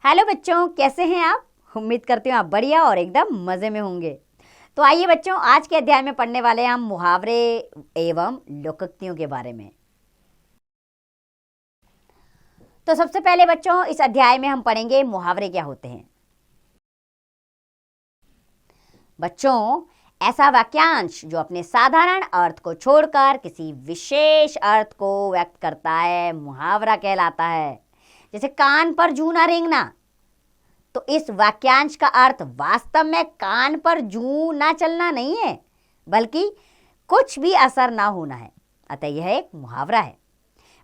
Hello बच्चों, कैसे हैं आप। उम्मीद करती हूँ आप बढ़िया और एकदम मज़े में होंगे। तो आइए बच्चों, आज के अध्याय में पढ़ने वाले हैं हम मुहावरे एवं लोकोक्तियों के बारे में। तो सबसे पहले बच्चों, इस अध्याय में हम पढ़ेंगे मुहावरे क्या होते हैं। बच्चों, ऐसा वाक्यांश जो अपने साधारण अर्थ को छोड़कर किसी विशेष अर्थ को व्यक्त करता है मुहावरा कहलाता है। जैसे कान पर जूं ना रेंगना, तो इस वाक्यांश का अर्थ वास्तव में कान पर जूं ना चलना नहीं है, बल्कि कुछ भी असर ना होना है। अतः यह एक मुहावरा है।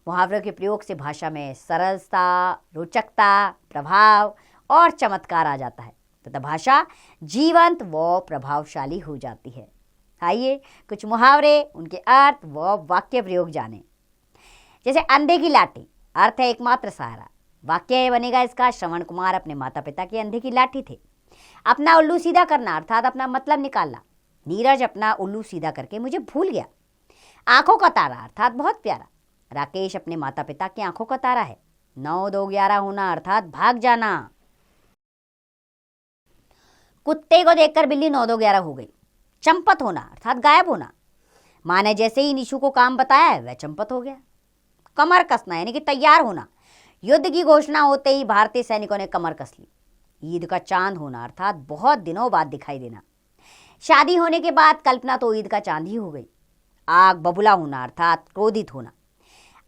मुहावरों के प्रयोग से भाषा में सरलता, रोचकता, प्रभाव और चमत्कार आ जाता है तथा भाषा जीवंत व प्रभावशाली हो जाती है। आइए कुछ मुहावरे, उनके अर्थ व वाक्य प्रयोग जानें। जैसे अंधे की लाठी, अर्थ है एकमात्र सहारा। वाक्य बनेगा इसका, श्रवण कुमार अपने माता पिता के अंधे की लाठी थे। अपना उल्लू सीधा करना अर्थात अपना मतलब निकालना। नीरज अपना उल्लू सीधा करके मुझे भूल गया। आंखों का तारा अर्थात बहुत प्यारा। राकेश अपने माता पिता की आंखों का तारा है। 9 2 11 होना अर्थात भाग जाना। कुत्ते को देखकर बिल्ली 9 2 11 हो गई। चंपत होना अर्थात गायब होना। माँ ने जैसे ही निशु को काम बताया वह चंपत हो गया। कमर कसना यानी कि तैयार होना। युद्ध की घोषणा होते ही भारतीय सैनिकों ने कमर कस ली। ईद का चांद होना अर्थात बहुत दिनों बाद दिखाई देना। शादी होने के बाद कल्पना तो ईद का चांद ही हो गई। आग बबूला होना अर्थात क्रोधित होना।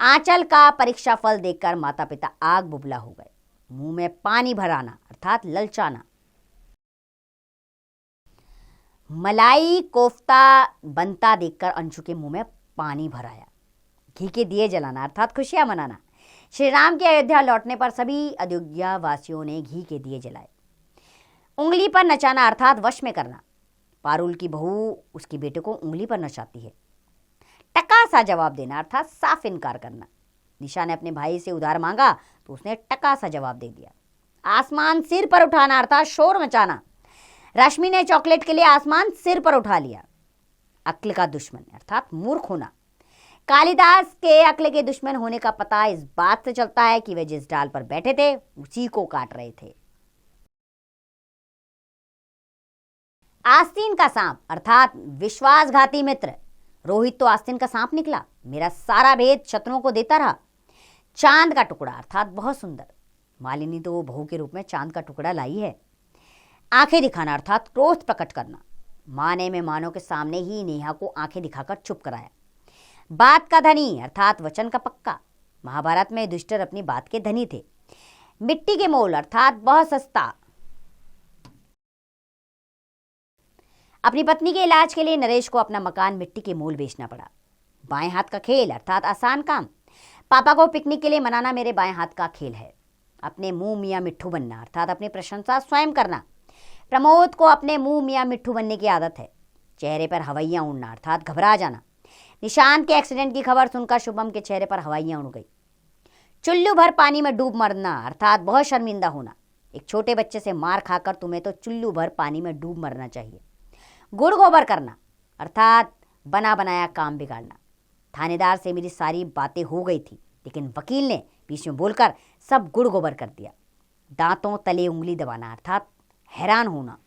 आंचल का परीक्षा फल देखकर माता पिता आग बबूला हो गए। मुंह में पानी भराना अर्थात ललचाना। मलाई कोफ्ता बनता देखकर अंशु के मुंह में पानी भराया। घी के दिए जलाना अर्थात खुशियां मनाना। श्री राम के अयोध्या लौटने पर सभी अयोध्या वासियों ने घी के दिए जलाए। उंगली पर नचाना अर्थात वश में करना। पारुल की बहू उसके बेटे को उंगली पर नचाती है। टका सा जवाब देना अर्थात साफ इनकार करना। निशा ने अपने भाई से उधार मांगा तो उसने टका सा जवाब दे दिया। आसमान सिर पर उठाना अर्थात शोर मचाना। रश्मि ने चॉकलेट के लिए आसमान सिर पर उठा लिया। अक्ल का दुश्मन अर्थात मूर्ख होना। कालिदास के अक्ल के दुश्मन होने का पता इस बात से चलता है कि वे जिस डाल पर बैठे थे उसी को काट रहे थे। आस्तीन का सांप अर्थात विश्वासघाती मित्र। रोहित तो आस्तीन का सांप निकला, मेरा सारा भेद शत्रुओं को देता रहा। चांद का टुकड़ा अर्थात बहुत सुंदर। मालिनी तो वो बहू के रूप में चांद का टुकड़ा लाई है। आंखें दिखाना अर्थात क्रोध प्रकट करना। मां ने मेहमानों के सामने ही नेहा को आंखें दिखाकर चुप कराया। बात का धनी अर्थात वचन का पक्का। महाभारत में युधिष्ठिर अपनी बात के धनी थे। मिट्टी के मोल अर्थात बहुत सस्ता। अपनी पत्नी के इलाज के लिए नरेश को अपना मकान मिट्टी के मोल बेचना पड़ा। बाएं हाथ का खेल अर्थात आसान काम। पापा को पिकनिक के लिए मनाना मेरे बाएं हाथ का खेल है। अपने मुंह मियाँ मिट्ठू बनना अर्थात अपनी प्रशंसा स्वयं करना। प्रमोद को अपने मुंह मियाँ मिट्ठू बनने की आदत है। चेहरे पर हवाइयां उड़ना अर्थात घबरा जाना। निशांत के एक्सीडेंट की खबर सुनकर शुभम के चेहरे पर हवाइयां उड़ गई। चुल्लू भर पानी में डूब मरना अर्थात बहुत शर्मिंदा होना। एक छोटे बच्चे से मार खाकर तुम्हें तो चुल्लू भर पानी में डूब मरना चाहिए। गुड़ गोबर करना अर्थात बना बनाया काम बिगाड़ना। थानेदार से मेरी सारी बातें हो गई थी, लेकिन वकील ने बीच में बोलकर सब गुड़ गोबर कर दिया। दांतों तले उंगली दबाना अर्थात हैरान होना।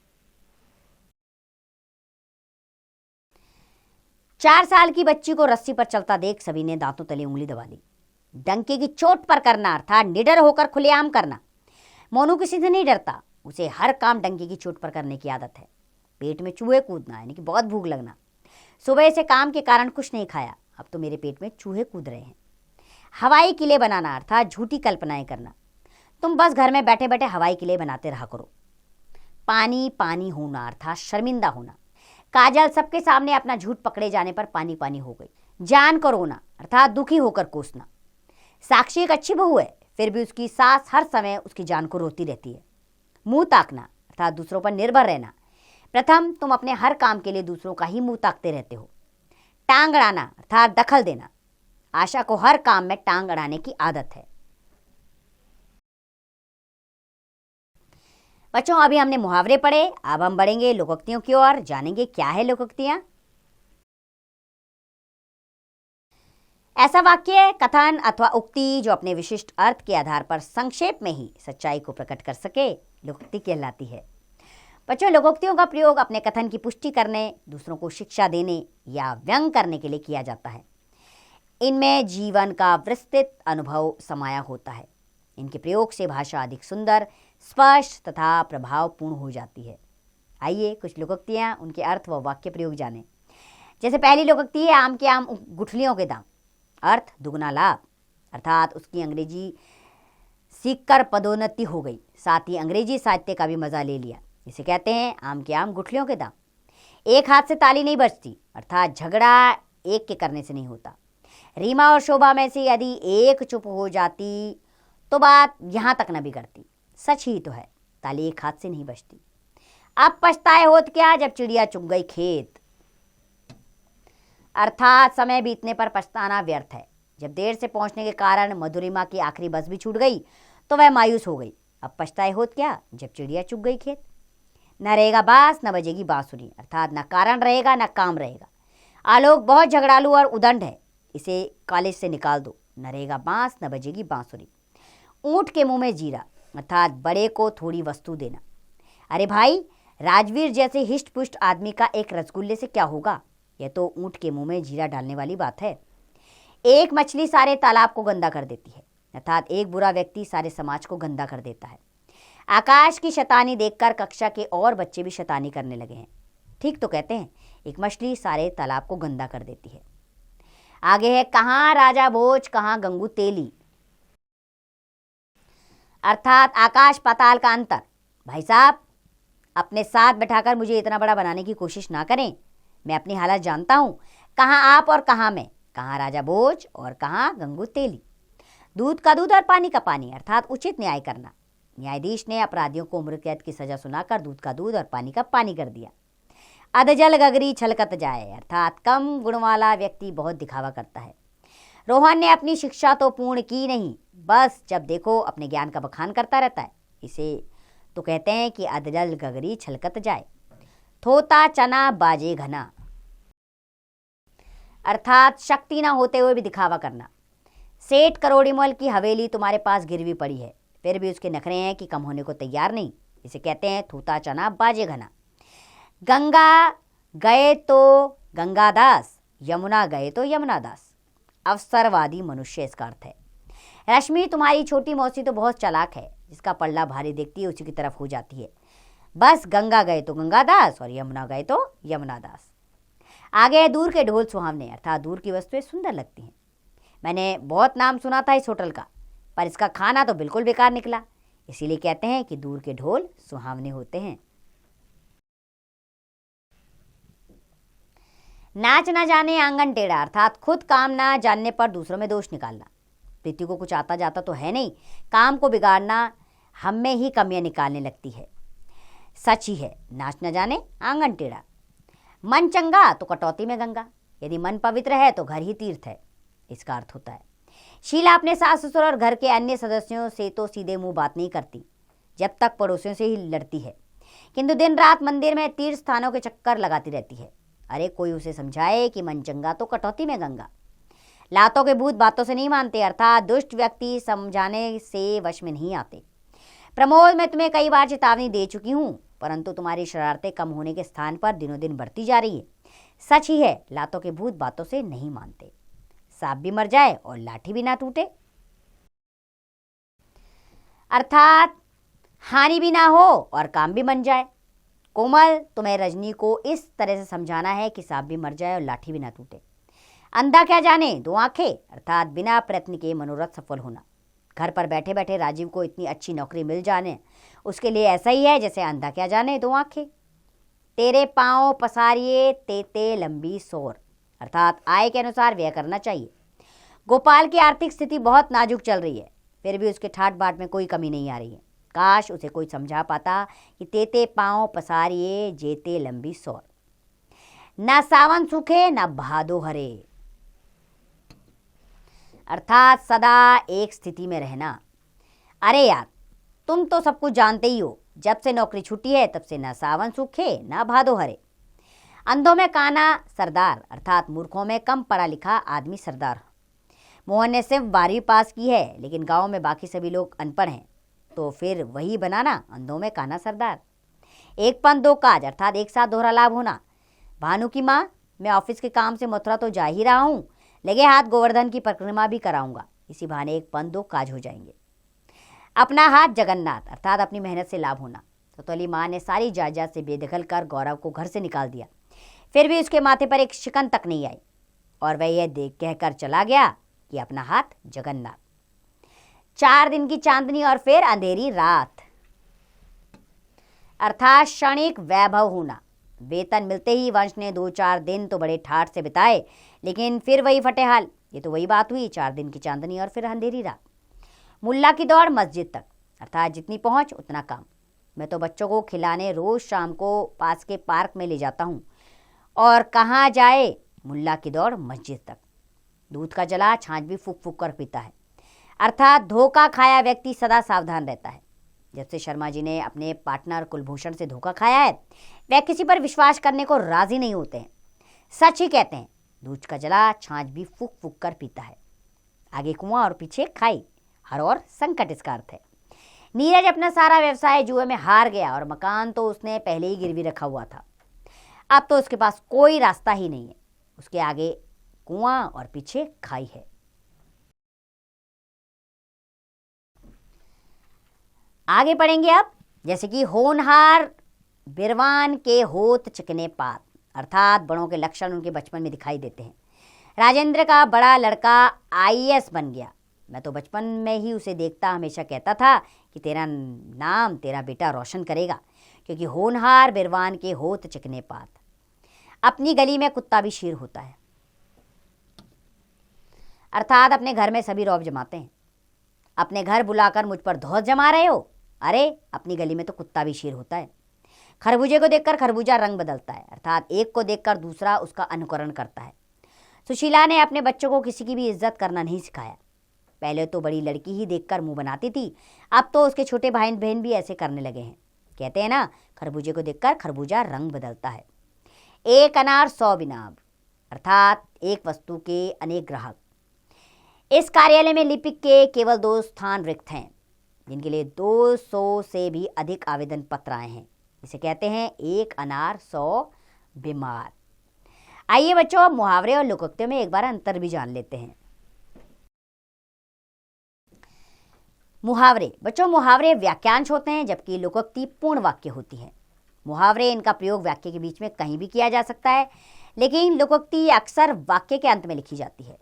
4 साल की बच्ची को रस्सी पर चलता देख सभी ने दांतों तले उंगली दबा ली। डंके की चोट पर करना अर्थात निडर होकर खुलेआम करना। मोनू किसी से नहीं डरता, उसे हर काम डंके की चोट पर करने की आदत है। पेट में चूहे कूदना यानी कि बहुत भूख लगना। सुबह से काम के कारण कुछ नहीं खाया, अब तो मेरे पेट में चूहे कूद रहे हैं। हवाई किले बनाना अर्थात झूठी कल्पनाएं करना। तुम बस घर में बैठे बैठे हवाई किले बनाते रहा करो। पानी पानी होना अर्थात शर्मिंदा होना। काजल सबके सामने अपना झूठ पकड़े जाने पर पानी पानी हो गई। जान को रोना अर्थात दुखी होकर कोसना। साक्षी एक अच्छी बहू है, फिर भी उसकी सास हर समय उसकी जान को रोती रहती है। मुंह ताकना अर्थात दूसरों पर निर्भर रहना। प्रथम, तुम अपने हर काम के लिए दूसरों का ही मुंह ताकते रहते हो। टांग अड़ाना अर्थात दखल देना। आशा को हर काम में टांग अड़ाने की आदत है। बच्चों, अभी हमने मुहावरे पढ़े, अब हम बढ़ेंगे लोकोक्तियों की ओर। जानेंगे क्या है लोकोक्तियां। ऐसा वाक्य, कथन अथवा उक्ति जो अपने विशिष्ट अर्थ के आधार पर संक्षेप में ही सच्चाई को प्रकट कर सके, लोकोक्ति कहलाती है। बच्चों, लोकोक्तियों का प्रयोग अपने कथन की पुष्टि करने, दूसरों को शिक्षा देने या व्यंग करने के लिए किया जाता है। इनमें जीवन का विस्तृत अनुभव समाया होता है। इनके प्रयोग से भाषा अधिक सुंदर, स्पष्ट तथा प्रभावपूर्ण हो जाती है। आइए कुछ लोकोक्तियाँ, उनके अर्थ व वाक्य प्रयोग जानें। जैसे पहली लोकोक्ति है, आम के आम गुठलियों के दाम। अर्थ, दुगना लाभ, अर्थात उसकी अंग्रेजी सीखकर पदोन्नति हो गई, साथ ही अंग्रेजी साहित्य का भी मजा ले लिया। इसे कहते हैं आम के आम गुठलियों के दाम। एक हाथ से ताली नहीं बजती, अर्थात झगड़ा एक के करने से नहीं होता। रीमा और शोभा में से यदि एक चुप हो जाती तो बात यहाँ तक न बिगड़ती। सच ही तो है, ताली एक हाथ से नहीं बजती। अब पछताए होत क्या जब चिड़िया चुग गई खेत। अर्थात समय बीतने पर पछताना व्यर्थ है। जब देर से पहुंचने के कारण मधुरिमा की आखिरी बस भी छूट गई तो वह मायूस हो गई। अब पछताए होत क्या जब चिड़िया चुग गई खेत। न रहेगा बांस न बजेगी बांसुरी, अर्थात न कारण रहेगा न काम रहेगा। आलोक बहुत झगड़ालू और उदंड है, इसे कॉलेज से निकाल दो। न रहेगा बांस न बजेगी बांसुरी। ऊंट के मुंह में जीरा, अर्थात बड़े को थोड़ी वस्तु देना। अरे भाई, राजवीर जैसे हिष्ट पुष्ट आदमी का एक रसगुल्ले से क्या होगा। यह तो ऊंट के मुंह में जीरा डालने वाली बात है। एक मछली सारे तालाब को गंदा कर देती है, अर्थात एक बुरा व्यक्ति सारे समाज को गंदा कर देता है। आकाश की शैतानी देखकर कक्षा के और बच्चे भी शैतानी करने लगे हैं। ठीक तो कहते हैं, एक मछली सारे तालाब को गंदा कर देती है। आगे है, कहाँ राजा भोज कहाँ गंगू तेली, अर्थात आकाश पाताल का अंतर। भाई साहब, अपने साथ बैठाकर मुझे इतना बड़ा बनाने की कोशिश ना करें। मैं अपनी हालत जानता हूँ, कहाँ आप और कहाँ मैं, कहाँ राजा भोज और कहाँ गंगू तेली। दूध का दूध और पानी का पानी, अर्थात उचित न्याय करना। न्यायाधीश ने अपराधियों को उम्र कैद की सजा सुनाकर दूध का दूध और पानी का पानी कर दिया। अधजल गगरी छलकत जाए, अर्थात कम गुण वाला व्यक्ति बहुत दिखावा करता है। रोहन ने अपनी शिक्षा तो पूर्ण की नहीं, बस जब देखो अपने ज्ञान का बखान करता रहता है। इसे तो कहते हैं कि अधजल गगरी छलकत जाए। थोता चना बाजे घना, अर्थात शक्ति ना होते हुए भी दिखावा करना। सेठ करोड़ीमल की हवेली तुम्हारे पास गिरवी पड़ी है, फिर भी उसके नखरे हैं कि कम होने को तैयार नहीं। इसे कहते हैं थूता चना बाजे घना। गंगा गए तो गंगादास, यमुना गए तो यमुनादास। अवसरवादी मनुष्य इसका अर्थ है। रश्मि, तुम्हारी छोटी मौसी तो बहुत चालाक है, जिसका पल्ला भारी देखती है उसी की तरफ हो जाती है। बस गंगा गए तो गंगादास और यमुना गए तो यमुनादास। आगे दूर के ढोल सुहावने, अर्थात दूर की वस्तुएं सुंदर लगती हैं। मैंने बहुत नाम सुना था इस होटल का, पर इसका खाना तो बिल्कुल बेकार निकला। इसीलिए कहते हैं कि दूर के ढोल सुहावने होते हैं। नाच ना जाने आंगन टेढ़ा, अर्थात खुद काम ना जानने पर दूसरों में दोष निकालना। प्रीति को कुछ आता जाता तो है नहीं, काम को बिगाड़ना हम में ही कमियां निकालने लगती है। सच ही है, नाच न जाने आंगन टेढ़ा। मन चंगा तो कटौती में गंगा, यदि मन पवित्र है तो घर ही तीर्थ है, इसका अर्थ होता है। शीला अपने सास ससुर और घर के अन्य सदस्यों से तो सीधे मुंह बात नहीं करती, जब तक पड़ोसियों से ही लड़ती है, किंतु दिन रात मंदिर में तीर्थ स्थानों के चक्कर लगाती रहती है। अरे कोई उसे समझाए कि मन चंगा तो कटौती में गंगा। लातों के भूत बातों से नहीं मानते, अर्थात दुष्ट व्यक्ति समझाने से वश में नहीं आते। प्रमोद, मैं तुम्हें कई बार चेतावनी दे चुकी हूँ, परंतु तुम्हारी शरारतें कम होने के स्थान पर दिनों दिन बढ़ती जा रही है। सच ही है, लातों के भूत बातों से नहीं मानते। सांप भी मर जाए और लाठी भी ना टूटे, अर्थात हानि भी ना हो और काम भी बन जाए। कोमल, तुम्हें रजनी को इस तरह से समझाना है कि सांप भी मर जाए और लाठी भी ना टूटे। अंधा क्या जाने दो आंखें, अर्थात बिना प्रयत्न के मनोरथ सफल होना। घर पर बैठे बैठे राजीव को इतनी अच्छी नौकरी मिल जाने, उसके लिए ऐसा ही है जैसे अंधा क्या जाने दो आंखें। तेरे पांव पसारिए तेते लंबी सोर, अर्थात आय के अनुसार व्यय करना चाहिए। गोपाल की आर्थिक स्थिति बहुत नाजुक चल रही है, फिर भी उसके ठाट बाट में कोई कमी नहीं आ रही है। काश उसे कोई समझा पाता कि तेते पांव पसारिए जेते लंबी सोर। न सावन सूखे न भादो हरे, अर्थात सदा एक स्थिति में रहना। अरे यार, तुम तो सब कुछ जानते ही हो, जब से नौकरी छूटी है तब से न सावन सूखे न भादो हरे। अंधों में काना सरदार, अर्थात मूर्खों में कम पढ़ा लिखा आदमी सरदार। मोहन ने सिर्फ 12वीं पास की है, लेकिन गांव में बाकी सभी लोग अनपढ़ हैं। तो फिर वही बनाना अंधों में काना सरदार। एक पंथ दो काज, अर्थात एक साथ दोहरा लाभ होना। भानु की माँ, मैं ऑफिस के काम से मथुरा तो जा ही रहा हूँ, लगे हाथ गोवर्धन की परिक्रमा भी कराऊंगा। इसी बहाने एक पंथ दो काज हो जाएंगे। अपना हाथ जगन्नाथ, अर्थात अपनी मेहनत से लाभ होना। तो तोली माँ ने सारी जायदाद से बेदखल कर गौरव को घर से निकाल दिया। फिर भी उसके माथे पर एक शिकन तक नहीं आई और वह यह देख कहकर चला गया कि अपना हाथ जगन्नाथ। 4 दिन की चांदनी और फिर अंधेरी रात, अर्थात क्षणिक वैभव होना। वेतन मिलते ही वंश ने 2-4 दिन तो बड़े ठाठ से बिताए, लेकिन फिर वही फटे हाल। ये तो वही बात हुई, 4 दिन की चांदनी और फिर अंधेरी रात। मुल्ला की दौड़ मस्जिद तक, अर्थात जितनी पहुंच उतना काम। मैं तो बच्चों को खिलाने रोज शाम को पास के पार्क में ले जाता हूँ, और कहाँ जाए, मुल्ला की दौड़ मस्जिद तक। दूध का जला छाछ भी फूक फूक कर पीता है, अर्थात धोखा खाया व्यक्ति सदा सावधान रहता है। जब से शर्मा जी ने अपने पार्टनर कुलभूषण से धोखा खाया है, वह किसी पर विश्वास करने को राजी नहीं होते हैं। सच ही कहते हैं, दूध का जला छाछ भी फूक फूक कर पीता है। आगे कुआं और पीछे खाई, हर और संकट इसका अर्थ है। नीरज अपना सारा व्यवसाय जुए में हार गया और मकान तो उसने पहले ही गिरवी रखा हुआ था। अब तो उसके पास कोई रास्ता ही नहीं है। उसके आगे कुआं और पीछे खाई है। आगे पढ़ेंगे अब, जैसे कि होनहार बिरवान के होत चिकने पात, अर्थात बड़ों के लक्षण उनके बचपन में दिखाई देते हैं। राजेंद्र का बड़ा लड़का आईएएस बन गया। मैं तो बचपन में ही उसे देखता हमेशा कहता था कि तेरा नाम तेरा बेटा रोशन करेगा, क्योंकि होनहार बिरवान के होत चिकने पात। अपनी गली में कुत्ता भी शेर होता है, अर्थात अपने घर में सभी रौब जमाते हैं। अपने घर बुलाकर मुझ पर धौस जमा रहे हो? अरे अपनी गली में तो कुत्ता भी शेर होता है। खरबूजे को देखकर खरबूजा रंग बदलता है, अर्थात एक को देखकर दूसरा उसका अनुकरण करता है। सुशीला ने अपने बच्चों को किसी की भी इज्जत करना नहीं सिखाया। पहले तो बड़ी लड़की ही देखकर मुंह बनाती थी, अब तो उसके छोटे भाई बहन भी ऐसे करने लगे हैं। कहते हैं ना, खरबूजे को देखकर खरबूजा रंग बदलता है। एक अनार 100 बिनाब, अर्थात एक वस्तु के अनेक ग्राहक। इस कार्यालय में लिपिक के केवल 2 स्थान रिक्त हैं, जिनके लिए 200 से भी अधिक आवेदन पत्र आए हैं। इसे कहते हैं एक अनार 100 बीमार। आइए बच्चों, अब मुहावरे और लोकोक्तियों में एक बार अंतर भी जान लेते हैं। मुहावरे, बच्चों मुहावरे वाक्यांश होते हैं, जबकि लोकोक्ति पूर्ण वाक्य होती है। मुहावरे, इनका प्रयोग वाक्य के बीच में कहीं भी किया जा सकता है, लेकिन लोकोक्ति अक्सर वाक्य के अंत में लिखी जाती है।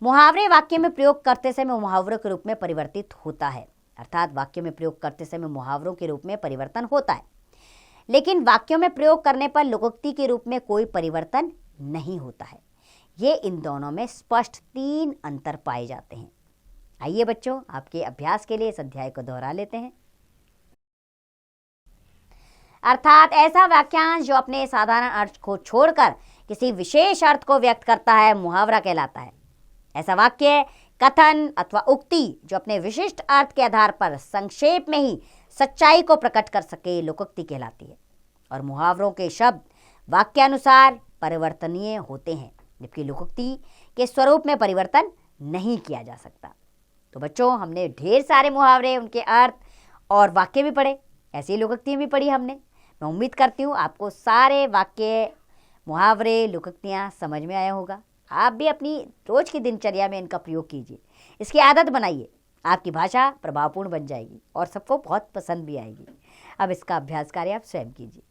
मुहावरे वाक्य में प्रयोग करते समय मुहावरों के रूप में परिवर्तित होता है, अर्थात वाक्यों में प्रयोग करते समय मुहावरों के रूप में परिवर्तन होता है, लेकिन वाक्यों में प्रयोग करने पर लोकोक्ति के रूप में कोई परिवर्तन नहीं होता है। ये इन दोनों में स्पष्ट 3 अंतर पाए जाते हैं। आइए बच्चों, आपके अभ्यास के लिए इस अध्याय को दोहरा लेते हैं। अर्थात ऐसा वाक्यांश जो अपने साधारण अर्थ को छोड़कर किसी विशेष अर्थ को व्यक्त करता है, मुहावरा कहलाता है। ऐसा वाक्य, कथन अथवा उक्ति जो अपने विशिष्ट अर्थ के आधार पर संक्षेप में ही सच्चाई को प्रकट कर सके, लोकोक्ति कहलाती है। और मुहावरों के शब्द वाक्यानुसार परिवर्तनीय होते हैं, जबकि लोकोक्ति के स्वरूप में परिवर्तन नहीं किया जा सकता। तो बच्चों, हमने ढेर सारे मुहावरे, उनके अर्थ और वाक्य भी पढ़े, ऐसी लोकोक्तियाँ भी पढ़ी हमने। मैं उम्मीद करती हूँ आपको सारे वाक्य, मुहावरे, लोकोक्तियाँ समझ में आया होगा। आप भी अपनी रोज की दिनचर्या में इनका प्रयोग कीजिए, इसकी आदत बनाइए। आपकी भाषा प्रभावपूर्ण बन जाएगी और सबको बहुत पसंद भी आएगी। अब इसका अभ्यास कार्य आप स्वयं कीजिए।